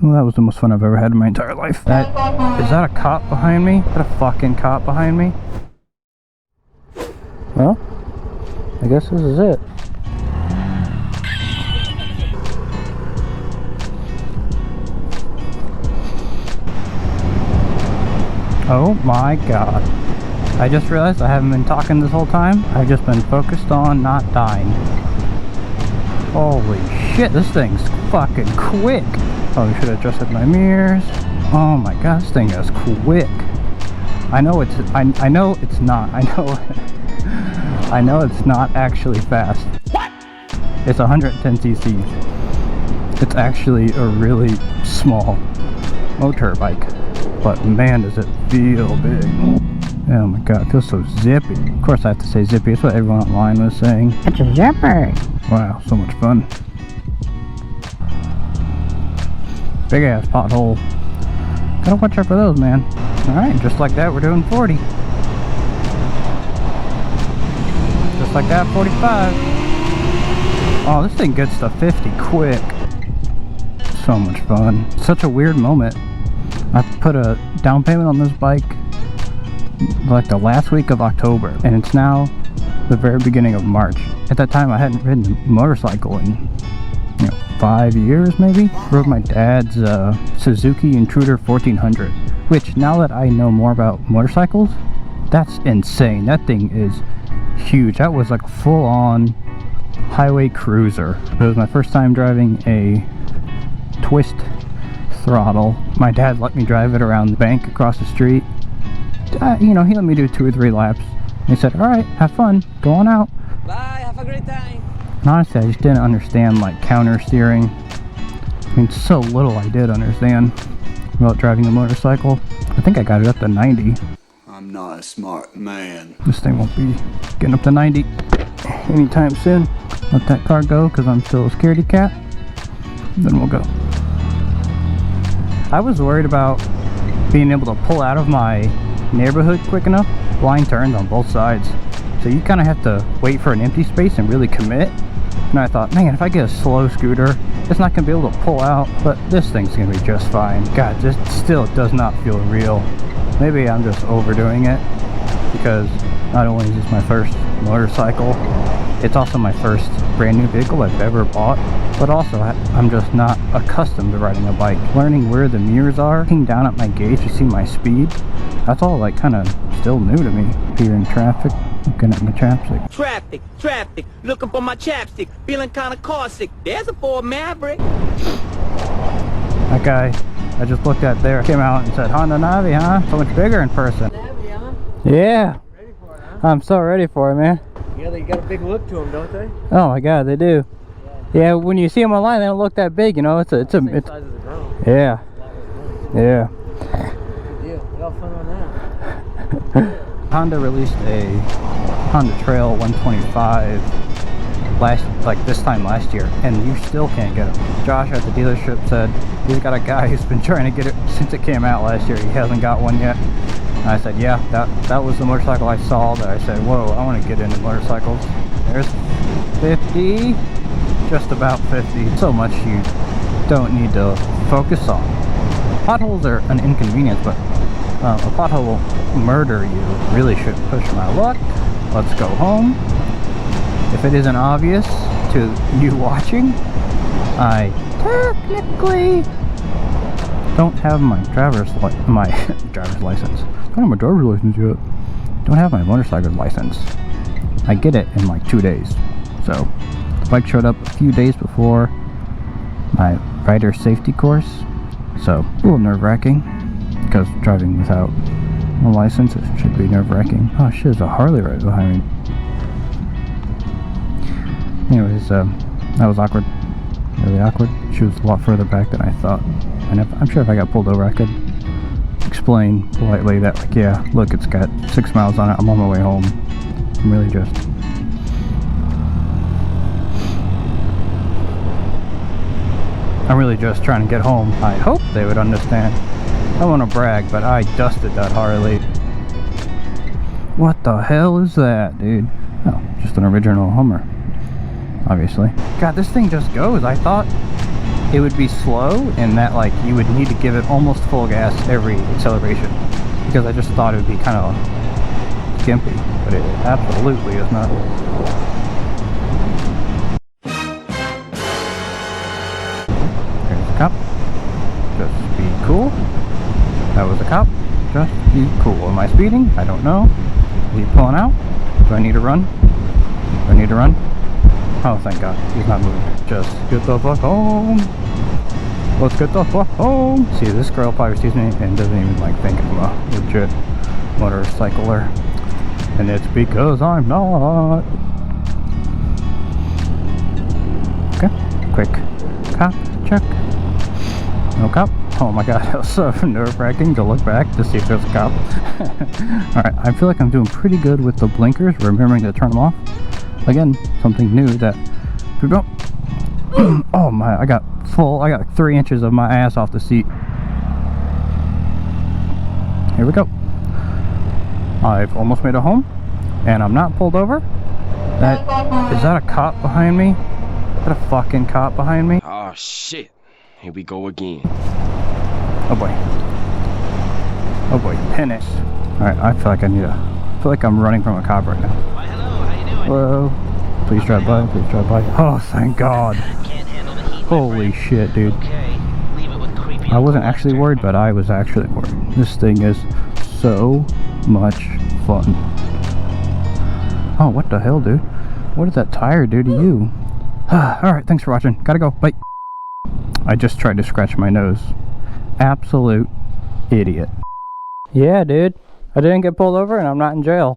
Well, that was the most fun I've ever had in my entire life. Is that a cop behind me? Is that a fucking cop behind me? Well, I guess this is it. Oh my god. I just realized I haven't been talking this whole time. I've just been focused on not dying. Holy shit, this thing's fucking quick. Probably should have adjusted my mirrors. Oh my god, this thing is quick. I know it's not. I know it's not actually fast. What? It's 110 cc's. It's actually a really small motor bike. But man, does it feel big. Oh my god, it feels so zippy. Of course I have to say zippy, it's what everyone online was saying. It's a zipper. Wow, so much fun. Big ass pothole. Gotta watch out for those, man. Alright, just like that, we're doing 40. Just like that, 45. Oh, this thing gets to 50 quick. So much fun. Such a weird moment. I put a down payment on this bike like the last week of October, and it's now the very beginning of March. At that time I hadn't ridden a motorcycle in 5 years maybe. Rode my dad's Suzuki Intruder 1400, which now that I know more about motorcycles, that's insane. That thing is huge. That was like a full-on highway cruiser. It was my first time driving a twist throttle. My dad let me drive it around the bank across the street. He let me do 2 or 3 laps. He said, alright, have fun, go on out. Bye, have a great time. And honestly, I just didn't understand like counter steering. I mean, so little I did understand about driving a motorcycle. I think I got it up to 90. I'm not a smart man. This thing won't be getting up to 90 anytime soon. Let that car go because I'm still a scaredy cat. Then we'll go. I was worried about being able to pull out of my neighborhood quick enough. Blind turns on both sides, so you kind of have to wait for an empty space and really commit. And I thought, man, if I get a slow scooter, it's not going to be able to pull out, but this thing's going to be just fine. God, this still does not feel real. Maybe I'm just overdoing it, because not only is this my first motorcycle, it's also my first brand new vehicle I've ever bought, but also I'm just not accustomed to riding a bike. Learning where the mirrors are, looking down at my gauge to see my speed, that's all like kind of still new to me. Here in traffic, looking at my chapstick. Traffic, looking for my chapstick, feeling kind of car sick. There's a Ford Maverick. That guy I just looked at there came out and said, Honda Navi, huh? So much bigger in person. Navi, huh? Yeah. Ready for it, huh? I'm so ready for it, man. Yeah, they got a big look to them, don't they? Oh my god, they do. Yeah, when you see them online, they don't look that big, It's same size as a drone. Yeah. Yeah. Good deal. We all fun on that. Honda released a Honda Trail 125 this time last year, and you still can't get them. Josh at the dealership said he's got a guy who's been trying to get it since it came out last year. He hasn't got one yet. And I said, yeah, that was the motorcycle I saw that I said, whoa, I want to get into motorcycles. There's 50, just about 50. So much you don't need to focus on. Potholes are an inconvenience, but a pothole will murder you. Really shouldn't push my luck. Let's go home. If it isn't obvious to you watching, I technically don't have my driver's license. I don't have my driver's license yet. Don't have my motorcycle license. I get it in like 2 days. So the bike showed up a few days before my rider safety course. So a little nerve-wracking, because driving without a license should be nerve-wracking. Oh shit, there's a Harley right behind me. Anyways, that was awkward. Really awkward. She was a lot further back than I thought. And I'm sure if I got pulled over, I could explain politely that, like, yeah, look, it's got 6 miles on it. I'm on my way home. I'm really just trying to get home. I hope they would understand. I don't want to brag, but I dusted that Harley. What the hell is that, dude? Oh, just an original Hummer, obviously. God, this thing just goes. I thought it would be slow in that like you would need to give it almost full gas every acceleration, because I just thought it would be kind of skimpy, but it absolutely is not. There's a cop. Just be cool. That was a cop. Just be cool. Am I speeding? I don't know. Is he pulling out? Do I need to run? Do I need to run? Oh, thank God. He's not moving. Just get the fuck home. Let's get the fuck home. See, this girl probably sees me and doesn't even like think I'm a legit motorcycler. And it's because I'm not. Okay. Quick cop check. No cop. Oh my God, that was so nerve-wracking to look back to see if there's a cop. Alright, I feel like I'm doing pretty good with the blinkers, remembering to turn them off. Again, something new that we don't. Oh my, I got 3 inches of my ass off the seat. Here we go. I've almost made it home, and I'm not pulled over. Is that a cop behind me? Is that a fucking cop behind me? Oh shit, here we go again. Oh boy. Oh boy, tennis. Alright, I feel like I feel like I'm running from a cop right now. Why, hello, how you doing? Hello. Please drive by, please drive by. Oh, thank God. Can't handle the heat, my Holy friend. shit, dude. Okay, leave it with creepy I wasn't Uncle actually Lester. worried, but I was actually worried. This thing is so much fun. Oh, what the hell, dude? What did that tire do to you? Alright, thanks for watching. Gotta go. Bye. I just tried to scratch my nose. Absolute idiot. Yeah, dude. I didn't get pulled over and I'm not in jail.